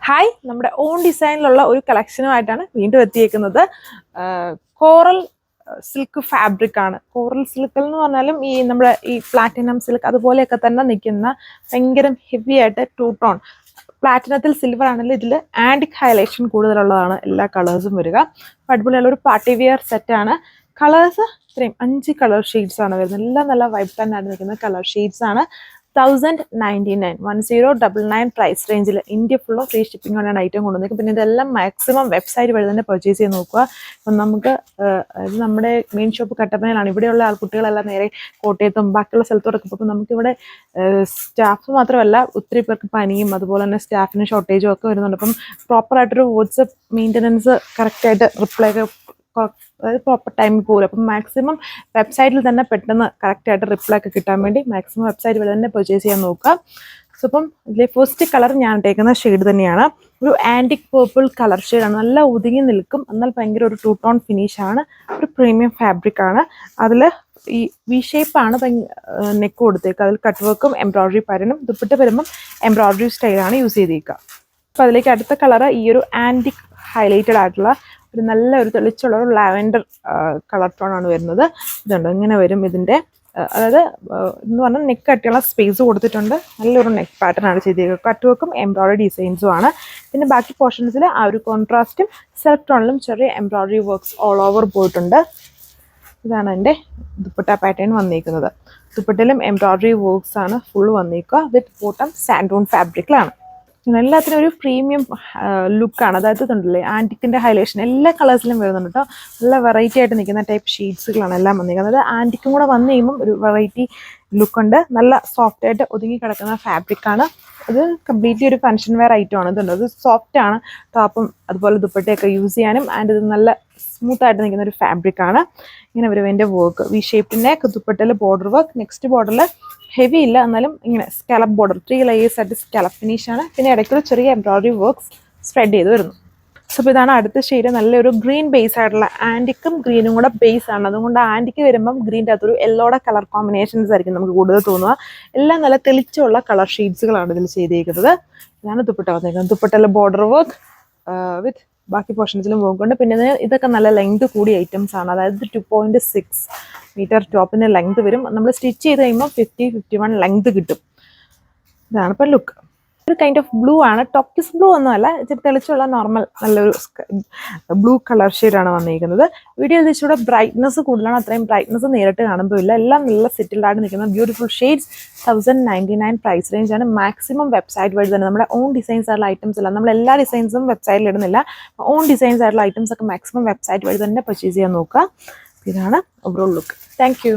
Hi, നമ്മുടെ on ഡിസൈനിലുള്ള ഒരു കളക്ഷനുമായിട്ടാണ് വീണ്ടും എത്തിയേക്കുന്നത്. കോറൽ സിൽക്ക് ഫാബ്രിക് ആണ്. കോറൽ സിൽക്ക് എന്ന് പറഞ്ഞാലും നമ്മുടെ ഈ പ്ലാറ്റിനം സിൽക്ക് അതുപോലെയൊക്കെ തന്നെ നിൽക്കുന്ന ഭയങ്കര ഹെവി ആയിട്ട് ടൂ ടോൺ പ്ലാറ്റിനത്തിൽ സിൽവർ ആണെങ്കിൽ ഇതിൽ ആൻറ്റിക് ഹൈലൈഷൻ കൂടുതലുള്ളതാണ് എല്ലാ കളേഴ്സും വരിക. അടിപൊളിയുള്ള ഒരു പാർട്ടി വെയർ സെറ്റാണ്. കളേഴ്സ് ഇത്രയും 5 കളർ ഷെയ്ഡ്സ് ആണ് വരുന്നത്. എല്ലാം നല്ല വൈബ് തന്നെയാണ് നിൽക്കുന്ന കളർ ഷെയ്ഡ്സ് ആണ്. 1099 പ്രൈസ് റേഞ്ചിൽ ഇന്ത്യ ഫുള്ളോ ഫ്രീ ഷിപ്പിംഗ് കൊണ്ടാണ് ഐറ്റം കൊണ്ടുവന്നത്. പിന്നെ ഇതെല്ലാം മാക്സിമം വെബ്സൈറ്റ് വഴി തന്നെ പർച്ചേസ് ചെയ്ത് നോക്കുക. അപ്പം നമുക്ക് നമ്മുടെ മെയിൻ ഷോപ്പ് കട്ടപ്പനയിലാണ്. ഇവിടെയുള്ള ആൾക്കുട്ടികളെല്ലാം നേരെ കോട്ടയത്തും ബാക്കിയുള്ള സ്ഥലത്തോടൊക്കെ പോകും. നമുക്കിവിടെ സ്റ്റാഫ് മാത്രമല്ല ഒത്തിരി പേർക്ക് പനിയും അതുപോലെ തന്നെ സ്റ്റാഫിന് ഷോർട്ടേജും ഒക്കെ വരുന്നുണ്ട്. അപ്പം പ്രോപ്പറായിട്ടൊരു വാട്സപ്പ് മെയിൻ്റനൻസ് കറക്റ്റായിട്ട് റിപ്ലൈ ഒക്കെ അതായത് പ്രോപ്പർ ടൈമിൽ പോലും. അപ്പം മാക്സിമം വെബ്സൈറ്റിൽ തന്നെ പെട്ടെന്ന് കറക്റ്റായിട്ട് റിപ്ലൈ ഒക്കെ കിട്ടാൻ വേണ്ടി മാക്സിമം വെബ്സൈറ്റ് വഴി തന്നെ പർച്ചേസ് ചെയ്യാൻ നോക്കുക. സോ അപ്പം ഇതിലെ ഫസ്റ്റ് കളർ ഞാൻ ഇട്ടേക്കുന്ന ഷെയ്ഡ് തന്നെയാണ്. ഒരു ആൻറ്റിക് പേർപ്പിൾ കളർ ഷെയ്ഡാണ്. നല്ല ഒതുങ്ങി നിൽക്കും, എന്നാൽ ഭയങ്കര ഒരു ടൂ ടോൺ ഫിനിഷാണ്. ഒരു പ്രീമിയം ഫാബ്രിക് ആണ്. അതിൽ ഈ വി ഷേപ്പാണ് നെക്ക് കൊടുത്തേക്കുക. അതിൽ കട്ട് വർക്കും എംബ്രോയിഡറി പാറ്റേണും ദുപ്പട്ട വരുമ്പം എംബ്രോയിഡറി സ്റ്റൈലാണ് യൂസ് ചെയ്തേക്കുക. അപ്പോൾ അതിലേക്ക് അടുത്ത കളറ് ഈ ഒരു ആൻറ്റിക് ഹൈലൈറ്റഡ് ആയിട്ടുള്ള ഒരു നല്ല ഒരു തെളിച്ചുള്ള ഒരു ലാവൻഡർ കളർ ടോൺ ആണ് വരുന്നത്. ഇതുണ്ട്, ഇങ്ങനെ വരും ഇതിൻ്റെ. അതായത് എന്ന് പറഞ്ഞാൽ നെക്ക് കട്ടിയുള്ള സ്പേസ് കൊടുത്തിട്ടുണ്ട്. നല്ലൊരു നെക്ക് പാറ്റേൺ ആണ് ചെയ്തിരിക്കുന്നത്. കട്ട് വർക്കും എംബ്രോയിഡറി ഡിസൈൻസും ആണ്. പിന്നെ ബാക്കി പോർഷൻസിൽ ആ ഒരു കോൺട്രാസ്റ്റും സെൽഫ് ടോണിലും ചെറിയ എംബ്രോയിഡറി വർക്ക്സ് ഓൾ ഓവർ പോയിട്ടുണ്ട്. ഇതാണ് എൻ്റെ ദുപ്പട്ട പാറ്റേൺ വന്നിരിക്കുന്നത്. ദുപ്പട്ടയിലും എംബ്രോയിഡറി വർക്ക്സ് ആണ് ഫുൾ വന്നിരിക്കുക. വിത്ത് ബോട്ടം സാൻഡൂൺ ഫാബ്രിക്കിലാണ്. എല്ലാത്തിനും ഒരു പ്രീമിയം ലുക്കാണ്. അതായത് ഇതുണ്ടല്ലേ ആൻറ്റിക്കിൻ്റെ ഹൈലൈഷൻ എല്ലാ കളേഴ്സിലും വരുന്നുണ്ട് കേട്ടോ. നല്ല വെറൈറ്റി ആയിട്ട് നിൽക്കുന്ന ടൈപ്പ് ഷീറ്റ്സുകളാണ് എല്ലാം വന്നിരിക്കുന്നത്. അതായത് ആൻറ്റിക്കും കൂടെ വന്നു കഴിയുമ്പം ഒരു വെറൈറ്റി ലുക്കുണ്ട്. നല്ല സോഫ്റ്റ് ആയിട്ട് ഒതുങ്ങി കിടക്കുന്ന ഫാബ്രിക്കാണ്. ഇത് കംപ്ലീറ്റ്ലി ഒരു ഫങ്ഷൻ വെയർ ഐറ്റം ആണ്. ഇതുണ്ട്, അത് സോഫ്റ്റ് ആണ്. ടോപ്പും അതുപോലെ ദുപ്പട്ടയൊക്കെ യൂസ് ചെയ്യാനും ആൻഡ് ഇത് നല്ല സ്മൂത്ത് ആയിട്ട് നിൽക്കുന്ന ഒരു ഫാബ്രിക്കാണ്. ഇങ്ങനെ വരും എൻ്റെ വർക്ക്. വി ഷേപ്പിൻ്റെ ദുപ്പട്ടയിൽ ബോർഡർ വർക്ക്. നെക്സ്റ്റ് ബോർഡറിൽ ഹെവി ഇല്ല, എന്നാലും ഇങ്ങനെ സ്കാലപ്പ് ബോർഡർ 3 layers ആയിട്ട് സ്കാലപ്പ് ഫിനിഷാണ്. പിന്നെ ഇടയ്ക്കൊരു ചെറിയ എംബ്രോയിഡറി വർക്ക്സ് സ്പ്രെഡ് ചെയ്ത് വരുന്നു. സോ അപ്പോൾ ഇതാണ് അടുത്ത ഷെയ്ഡ്. നല്ലൊരു ഗ്രീൻ ബേസ് ആയിട്ടുള്ള ആൻറ്റിക്കും ഗ്രീനും കൂടെ ബേസ് ആണ്. അതുകൊണ്ട് ആൻറ്റിക്ക് വരുമ്പം ഗ്രീൻ്റെ അകത്തൊരു യെല്ലോയുടെ കളർ കോമ്പിനേഷൻസ് ആയിരിക്കും നമുക്ക് കൂടുതൽ തോന്നുക. എല്ലാം നല്ല തെളിച്ചുള്ള കളർ ഷെയ്ഡ്സുകളാണ് ഇതിൽ ചെയ്തിരിക്കുന്നത്. ഇതാണ് ദുപ്പട്ട വന്നിരിക്കുന്നത്. ദുപ്പട്ടയിലെ ബോർഡർ വർക്ക് വിത്ത് ബാക്കി പോർഷൻസിലും വർക്കുണ്ട്. പിന്നെ ഇതൊക്കെ നല്ല ലെങ്ത് കൂടിയ ഐറ്റംസ് ആണ്. അതായത് 2.6 മീറ്റർ ടോപ്പിൻ്റെ ലെങ്ത് വരും. നമ്മൾ സ്റ്റിച്ച് ചെയ്ത് കഴിയുമ്പോൾ 50-51 ലെങ്ത് കിട്ടും. ഇതാണ് ഇപ്പോൾ ലുക്ക്. ഒരു കൈൻഡ് ഓഫ് ബ്ലൂ ആണ്. ടോക്കിസ് ബ്ലൂ ഒന്നുമല്ല, ഇച്ചിരി തെളിച്ചുള്ള നോർമൽ നല്ലൊരു ബ്ലൂ കളർ ഷെയ്ഡാണ് വന്നിരിക്കുന്നത്. വീഡിയോയിൽ ഇച്ചിരി ബ്രൈറ്റ്നസ് കൂടുതലാണ്. അത്രയും ബ്രൈറ്റ്നസ് നേരിട്ട് കാണുമ്പോൾ ഇല്ല. എല്ലാം നല്ല സെറ്റിൽഡായിട്ട് നിൽക്കുന്ന ബ്യൂട്ടിഫുൾ ഷെയ്ഡ്സ്. 1099 പ്രൈസ് റേഞ്ചാണ്. മാക്സിമം വെബ്സൈറ്റ് വഴി തന്നെ നമ്മുടെ ഓൺ ഡിസൈൻസ് ആയിട്ടുള്ള ഐറ്റംസ് അല്ല, നമ്മൾ എല്ലാ ഡിസൈൻസും വെബ്സൈറ്റിൽ ഇടുന്നില്ല. ഓൺ ഡിസൈൻസ് ആയിട്ടുള്ള ഐറ്റംസ് ഒക്കെ മാക്സിമം വെബ്സൈറ്റ് വഴി തന്നെ പർച്ചേസ് ചെയ്യാൻ നോക്കുക. ഇതാണ് ഓവറോൾ ലുക്ക്. Thank you.